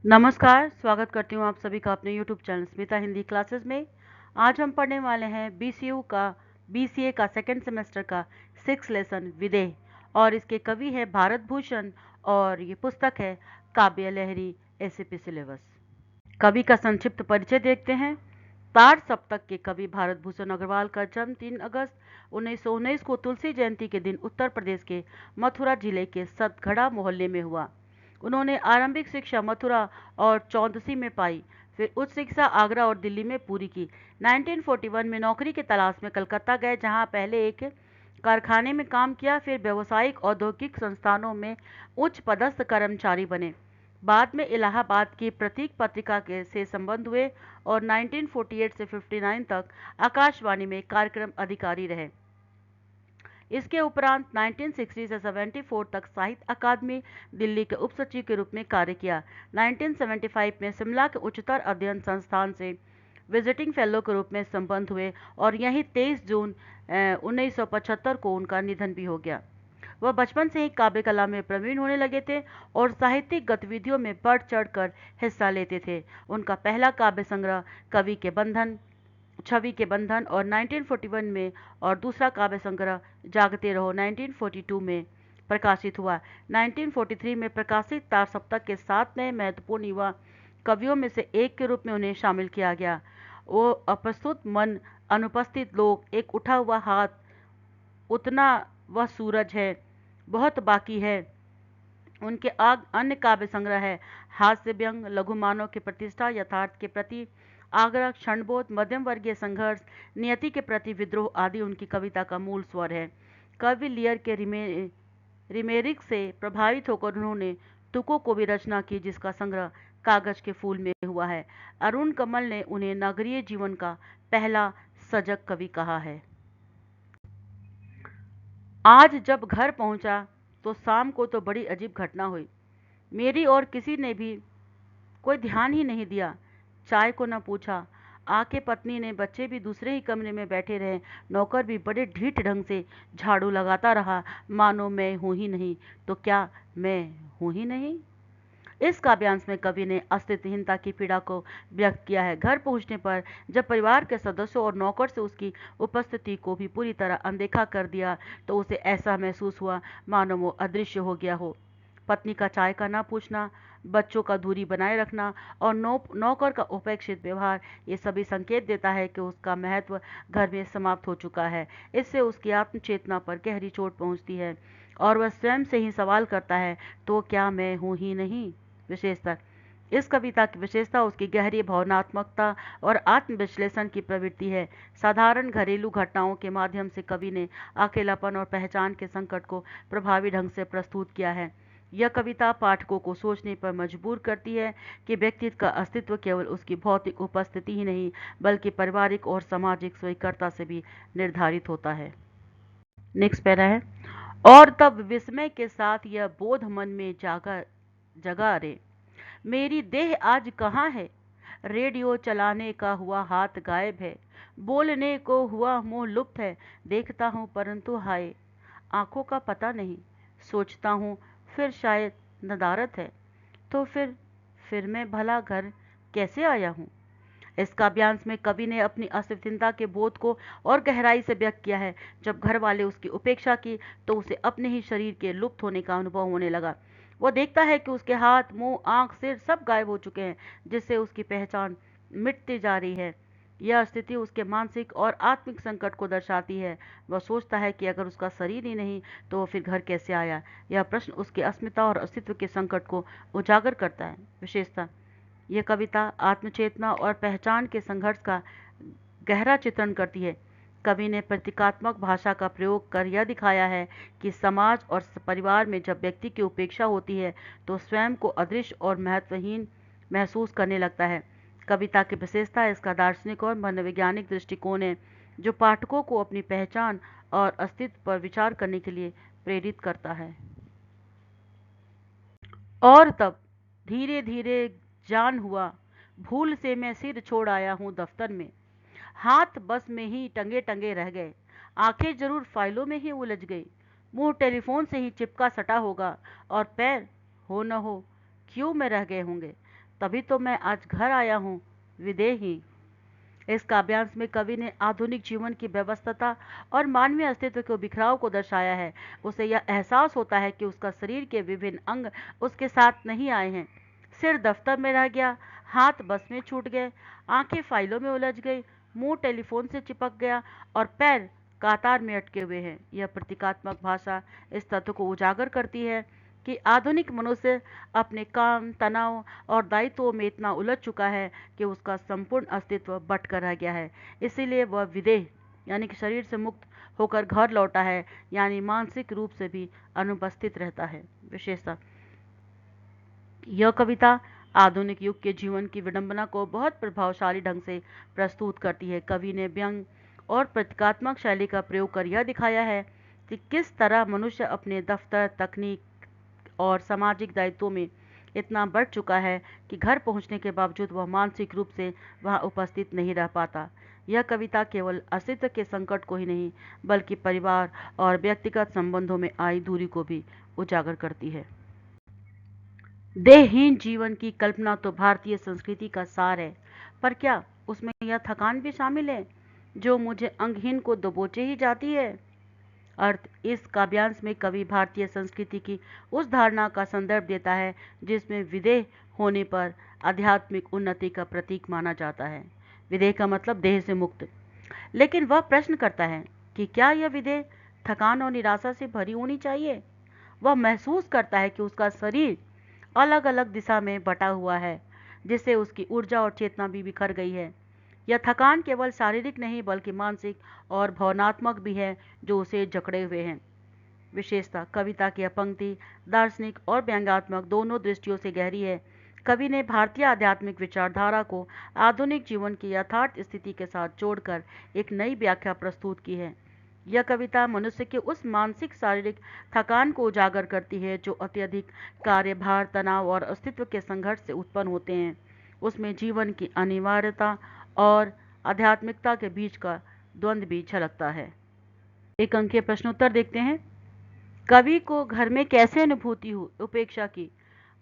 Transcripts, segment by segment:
नमस्कार, स्वागत करती हूँ आप सभी का अपने YouTube channel Smita Hindi classes में। आज हम पढ़ने वाले हैं बीसीए का सेकंड सेमेस्टर का 6 लेसन विदेह और इसके कवि है भारत भूषण और ये पुस्तक है काव्य लहरी एसएपी सिलेबस। कवि का संक्षिप्त परिचय देखते हैं। तार सप्तक के कवि भारत भूषण अग्रवाल का जन्म 3 अगस्त 1919 को तुलसी जयंती के दिन उत्तर प्रदेश के मथुरा जिले के सतगढ़ा मोहल्ले में हुआ। उन्होंने आरंभिक शिक्षा मथुरा और चौंदसी में पाई, फिर उच्च शिक्षा आगरा और दिल्ली में पूरी की। 1941 में नौकरी की तलाश में कलकत्ता गए, जहां पहले एक कारखाने में काम किया, फिर व्यावसायिक औद्योगिक संस्थानों में उच्च पदस्थ कर्मचारी बने। बाद में इलाहाबाद की प्रतीक पत्रिका के से संबंध हुए और 1948 से 59 तक आकाशवाणी में कार्यक्रम अधिकारी रहे। इसके उपरांत 1960 से 74 तक साहित्य अकादमी दिल्ली के उप सचिव के रूप में कार्य किया। 1975 में शिमला के उच्चतर अध्ययन संस्थान से विजिटिंग फेलो के रूप में संबद्ध हुए और यहीं 23 जून 1975 को उनका निधन भी हो गया। वह बचपन से ही काव्य कला में प्रवीण होने लगे थे और साहित्यिक गतिविधियों में बढ़ चढ़कर हिस्सा लेते थे। उनका पहला काव्य संग्रह छवि के बंधन और 1941 में और दूसरा काव्य संग्रह जागते रहो 1942 में प्रकाशित हुआ। 1943 में प्रकाशित तार सप्तक के 7 नए महत्वपूर्ण युवा कवियों में से एक के रूप में उन्हें शामिल किया गया। वो अप्रस्तुत मन, अनुपस्थित लोग, एक उठा हुआ हाथ, उतना वह सूरज है, बहुत बाकी है। उनके अन्य काव्य संग्रह है हास्य व्यंग, लघु मानव की प्रतिष्ठा, यथार्थ के प्रति आग्रह, क्षणबोध, मध्यम वर्गीय संघर्ष, नियति के प्रति विद्रोह आदि उनकी कविता का मूल स्वर है। कवि लियर के रिमेरिक से प्रभावित होकर उन्होंने तुकों को भी रचना की, जिसका संग्रह कागज के फूल में हुआ है। अरुण कमल ने उन्हें नगरीय जीवन का पहला सजग कवि कहा है। आज जब घर पहुंचा तो शाम को तो बड़ी अजीब घटना हुई। मेरी और किसी ने भी कोई ध्यान ही नहीं दिया, चाय को न पूछा। आके पत्नी ने, बच्चे भी दूसरे ही कमरे में बैठे रहे, नौकर भी बड़े ढीठ ढंग से झाड़ू लगाता रहा, मानो मैं हूं ही नहीं। तो क्या मैं हूं ही नहीं? इस काव्यांश में कवि ने अस्तित्वहीनता की पीड़ा को व्यक्त किया है। घर पहुंचने पर जब परिवार के सदस्यों और नौकर से उसकी उपस्थिति को भी पूरी तरह अनदेखा कर दिया, तो उसे ऐसा महसूस हुआ मानो वो अदृश्य हो गया हो। पत्नी का चाय का ना पूछना, बच्चों का दूरी बनाए रखना और नौकर का उपेक्षित व्यवहार, ये सभी संकेत देता है कि उसका महत्व घर में समाप्त हो चुका है। इससे उसकी आत्मचेतना पर गहरी चोट पहुंचती है और वह स्वयं से ही सवाल करता है, तो क्या मैं हूं ही नहीं? विशेषता, इस कविता की विशेषता उसकी गहरी भावनात्मकता और आत्मविश्लेषण की प्रवृत्ति है। साधारण घरेलू घटनाओं के माध्यम से कवि ने अकेलापन और पहचान के संकट को प्रभावी ढंग से प्रस्तुत किया है। यह कविता पाठकों को सोचने पर मजबूर करती है कि व्यक्तित्व का अस्तित्व केवल उसकी भौतिक उपस्थिति ही नहीं, बल्कि पारिवारिक और सामाजिक स्वीकार्यता से भी निर्धारित होता है। नेक्स्ट पैरा है, और तब विस्मय के साथ यह बोध मन में जगा रे, मेरी देह आज कहाँ है? रेडियो चलाने का हुआ हाथ गायब है, बोलने को हुआ मुंह लुप्त है। देखता हूँ परंतु हाय, आंखों का पता नहीं। सोचता हूँ फिर शायद नदारत है, तो फिर मैं भला घर कैसे आया हूँ? इस काव्यांश में कवि ने अपनी अस्तित्वहीनता के बोध को और गहराई से व्यक्त किया है। जब घर वाले उसकी उपेक्षा की, तो उसे अपने ही शरीर के लुप्त होने का अनुभव होने लगा। वो देखता है कि उसके हाथ, मुंह, आंख, सिर सब गायब हो चुके हैं, जिससे उसकी पहचान मिटती जा रही है। यह स्थिति उसके मानसिक और आत्मिक संकट को दर्शाती है। वह सोचता है कि अगर उसका शरीर ही नहीं, तो वो फिर घर कैसे आया? यह प्रश्न उसकी अस्मिता और अस्तित्व के संकट को उजागर करता है। विशेषता, यह कविता आत्मचेतना और पहचान के संघर्ष का गहरा चित्रण करती है। कवि ने प्रतीकात्मक भाषा का प्रयोग कर यह दिखाया है कि समाज और परिवार में जब व्यक्ति की उपेक्षा होती है, तो स्वयं को अदृश्य और महत्वहीन महसूस करने लगता है। कविता की विशेषता इसका दार्शनिक और मनोवैज्ञानिक दृष्टिकोण है, जो पाठकों को अपनी पहचान और अस्तित्व पर विचार करने के लिए प्रेरित करता है। और तब धीरे धीरे जान हुआ, भूल से मैं सिर छोड़ आया हूँ दफ्तर में। हाथ बस में ही टंगे टंगे रह गए, आंखें जरूर फाइलों में ही उलझ गई, मुंह टेलीफोन से ही चिपका सटा होगा और पैर हो न हो क्यों में रह गए होंगे। तभी तो मैं आज घर आया हूँ, विदेही। इस काव्यांश में कवि ने आधुनिक जीवन की व्यस्तता और मानवीय अस्तित्व के बिखराव को दर्शाया है। उसे यह एहसास होता है कि उसका शरीर के विभिन्न अंग उसके साथ नहीं आए हैं। सिर दफ्तर में रह गया, हाथ बस में छूट गए, आंखें फाइलों में उलझ गई, मुंह टेलीफोन से चिपक गया और पैर कातार में अटके हुए हैं। यह प्रतीकात्मक भाषा इस तथ्य को उजागर करती है कि आधुनिक मनुष्य अपने काम, तनाव और दायित्वों में इतना उलझ चुका है कि उसका संपूर्ण अस्तित्व बट कर रह गया है। इसीलिए वह विदेह यानी कि शरीर से मुक्त होकर घर लौटा है, यानी मानसिक रूप से भी अनुपस्थित रहता है। विशेषता, यह कविता आधुनिक युग के जीवन की विडंबना को बहुत प्रभावशाली ढंग से प्रस्तुत करती है। कवि ने व्यंग और प्रतीकात्मक शैली का प्रयोग कर यह दिखाया है कि किस तरह मनुष्य अपने दफ्तर, तकनीक और सामाजिक दायित्वों में इतना बढ़ चुका है कि घर पहुंचने के बावजूद वह मानसिक रूप से वहां उपस्थित नहीं रह पाता। यह कविता केवल अस्तित्व के संकट को ही नहीं, बल्कि परिवार और व्यक्तिगत संबंधों में आई दूरी को भी उजागर करती है। देहहीन जीवन की कल्पना तो भारतीय संस्कृति का सार है, पर क्या उसमें यह थकान भी शामिल है जो मुझे अंगहीन को दबोचे ही जाती है? अर्थ, इस काव्यांश में कवि भारतीय संस्कृति की उस धारणा का संदर्भ देता है जिसमें विदेह होने पर आध्यात्मिक उन्नति का प्रतीक माना जाता है। विदेह का मतलब देह से मुक्त। लेकिन वह प्रश्न करता है कि क्या यह विदेह थकान और निराशा से भरी होनी चाहिए? वह महसूस करता है कि उसका शरीर अलग अलग दिशा में बटा हुआ है, जिससे उसकी ऊर्जा और चेतना भी बिखर गई है। यह थकान केवल शारीरिक नहीं बल्कि मानसिक और भावनात्मक भी है जो उसे जकड़े हुए हैं। विशेषता, कविता की यह पंक्ति दार्शनिक और व्यंग्यात्मक दोनों दृष्टियों से गहरी है। कवि ने भारतीय आध्यात्मिक विचारधारा को आधुनिक जीवन की यथार्थ स्थिति के साथ जोड़कर एक नई व्याख्या प्रस्तुत की है। यह कविता मनुष्य के उस मानसिक शारीरिक थकान को उजागर करती है जो अत्यधिक कार्यभार, तनाव और अस्तित्व के संघर्ष से उत्पन्न होते हैं। उसमें जीवन की अनिवार्यता और आध्यात्मिकता के बीच का द्वंद्व भी झलकता है। एक अंकीय प्रश्नोत्तर देखते हैं। कवि को घर में कैसे अनुभूति हुई उपेक्षा की?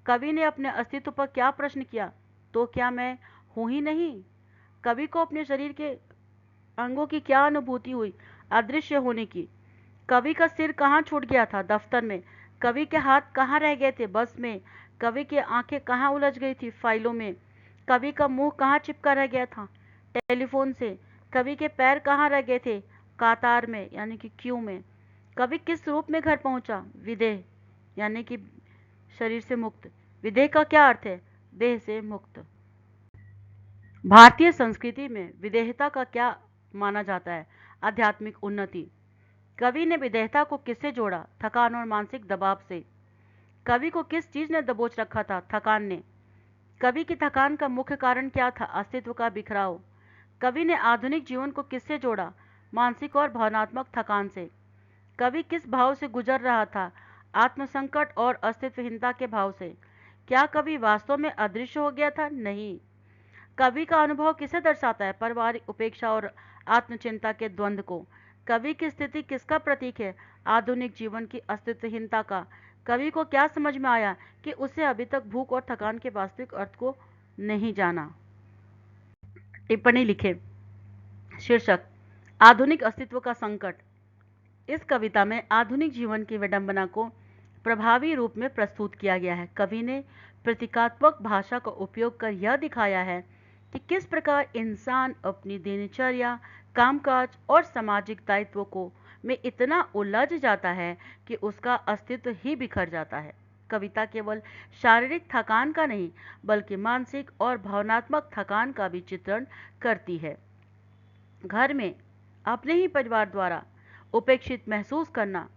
कवि ने अपने अस्तित्व पर क्या प्रश्न किया? तो क्या मैं हूं ही नहीं? कवि को अपने शरीर के अंगों की क्या अनुभूति हुई? अदृश्य होने की। कवि का सिर कहाँ छूट गया था? दफ्तर में। कवि के हाथ कहाँ रह गए थे? बस में। कवि की आंखें कहाँ उलझ गई थी? फाइलों में। कवि का मुंह कहाँ चिपका रह गया था? टेलीफोन से। कवि के पैर कहाँ रह गए थे? कातार में यानी कि क्यू में। कवि किस रूप में घर पहुंचा? विदेह यानी कि शरीर से मुक्त। विदेह का क्या अर्थ है? देह से मुक्त। भारतीय संस्कृति में विदेहता का क्या माना जाता है? आध्यात्मिक उन्नति। कवि ने विदेहता को किससे जोड़ा? थकान और मानसिक दबाव से। कवि को किस चीज ने दबोच रखा था? थकान ने। कवि की थकान का मुख्य कारण क्या था? अस्तित्व का बिखराव। कवि ने आधुनिक जीवन को किससे जोड़ा? मानसिक और भावनात्मक थकान से। कवि किस भाव से गुजर रहा था? आत्मसंकट और अस्तित्वहीनता के भाव से। क्या कवि वास्तव में अदृश्य हो गया था? नहीं। कवि का अनुभव किसे दर्शाता है? पारिवारिक उपेक्षा और आत्मचिंता के द्वंद्व को। कवि की स्थिति किसका प्रतीक है? आधुनिक जीवन की अस्तित्वहीनता का। कवि को क्या समझ में आया कि उसे अभी तक भूख और थकान के वास्तविक अर्थ को नहीं जाना? टिप्पणी लिखें। शीर्षक, आधुनिक अस्तित्व का संकट। इस कविता में आधुनिक जीवन की विडंबना को प्रभावी रूप में प्रस्तुत किया गया है। कवि ने प्रतीकात्मक भाषा का उपयोग कर यह दिखाया है कि किस प्रकार इंसान अपनी दिनचर्या, कामकाज और सामाजिक दायित्वों को में इतना उलझ जाता है कि उसका अस्तित्व ही बिखर जाता है। कविता केवल शारीरिक थकान का नहीं बल्कि मानसिक और भावनात्मक थकान का भी चित्रण करती है। घर में अपने ही परिवार द्वारा उपेक्षित महसूस करना,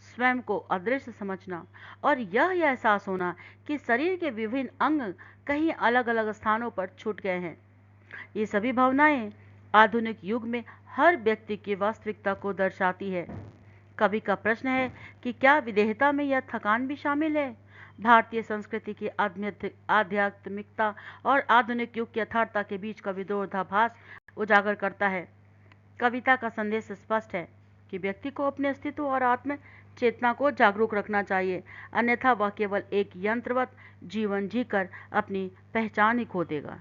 स्वयं को अदृश्य समझना और यह एहसास होना कि शरीर के विभिन्न अंग कहीं अलग अलग स्थानों पर छूट गए हैं, ये सभी भावनाएं आधुनिक युग में हर व्यक्ति की वास्तविकता को दर्शाती है। कवि का प्रश्न है कि क्या विदेहता में यह थकान भी शामिल है? भारतीय संस्कृति की आध्यात्मिकता और आधुनिक युग की यथार्थता के बीच का विरोधाभास उजागर करता है। कविता का संदेश स्पष्ट है कि व्यक्ति को अपने अस्तित्व और आत्म चेतना को जागरूक रखना चाहिए, अन्यथा वह केवल एक यंत्रवत जीवन जीकर अपनी पहचान ही खो देगा।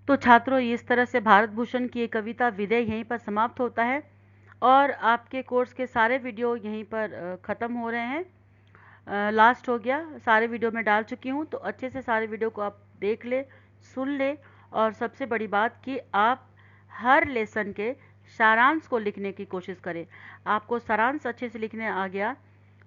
तो छात्रों, इस तरह से भारत भूषण की एक कविता विदय यहीं पर समाप्त होता है और आपके कोर्स के सारे वीडियो यहीं पर ख़त्म हो रहे हैं। लास्ट हो गया, सारे वीडियो मैं डाल चुकी हूँ, तो अच्छे से सारे वीडियो को आप देख ले, सुन ले, और सबसे बड़ी बात कि आप हर लेसन के सारांश को लिखने की कोशिश करें। आपको सारांश अच्छे से लिखने आ गया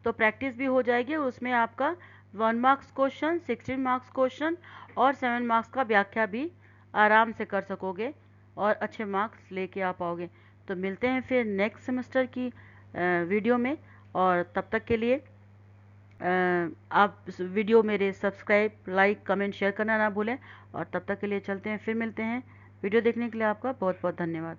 तो प्रैक्टिस भी हो जाएगी और उसमें आपका 1 मार्क्स क्वेश्चन, 16 मार्क्स क्वेश्चन और 7 मार्क्स का व्याख्या भी आराम से कर सकोगे और अच्छे मार्क्स लेके आ पाओगे। तो मिलते हैं फिर नेक्स्ट सेमेस्टर की वीडियो में, और तब तक के लिए आप वीडियो मेरे सब्सक्राइब, लाइक, कमेंट, शेयर करना ना भूलें। और तब तक के लिए चलते हैं, फिर मिलते हैं। वीडियो देखने के लिए आपका बहुत बहुत धन्यवाद।